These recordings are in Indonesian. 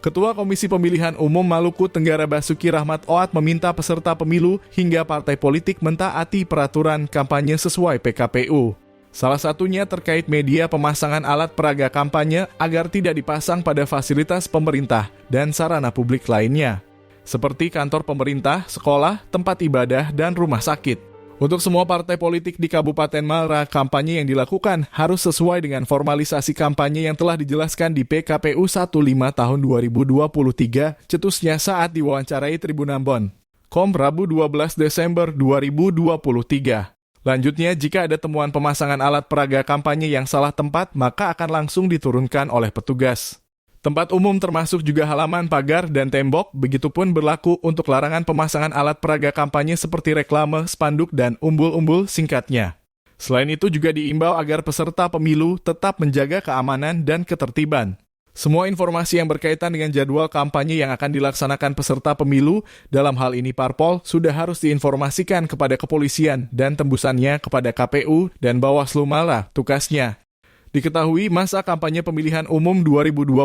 Ketua Komisi Pemilihan Umum Maluku Tenggara Basuki Rahmat Oat meminta peserta pemilu hingga partai politik mentaati peraturan kampanye sesuai PKPU. Salah satunya terkait media pemasangan alat peraga kampanye agar tidak dipasang pada fasilitas pemerintah dan sarana publik lainnya, seperti kantor pemerintah, sekolah, tempat ibadah, dan rumah sakit. Untuk semua partai politik di Kabupaten Malra, kampanye yang dilakukan harus sesuai dengan formalisasi kampanye yang telah dijelaskan di PKPU 15 tahun 2023, cetusnya saat diwawancarai Tribun Ambon, Rabu 12 Desember 2023. Lanjutnya, jika ada temuan pemasangan alat peraga kampanye yang salah tempat, maka akan langsung diturunkan oleh petugas. Tempat umum termasuk juga halaman, pagar, dan tembok, begitupun berlaku untuk larangan pemasangan alat peraga kampanye seperti reklame, spanduk, dan umbul-umbul singkatnya. Selain itu juga diimbau agar peserta pemilu tetap menjaga keamanan dan ketertiban. Semua informasi yang berkaitan dengan jadwal kampanye yang akan dilaksanakan peserta pemilu, dalam hal ini parpol, sudah harus diinformasikan kepada kepolisian dan tembusannya kepada KPU dan Bawaslu Malra, tugasnya. Diketahui masa kampanye pemilihan umum 2024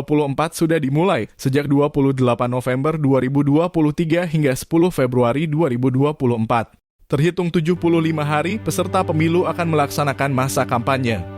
sudah dimulai sejak 28 November 2023 hingga 10 Februari 2024. Terhitung 75 hari, peserta pemilu akan melaksanakan masa kampanye.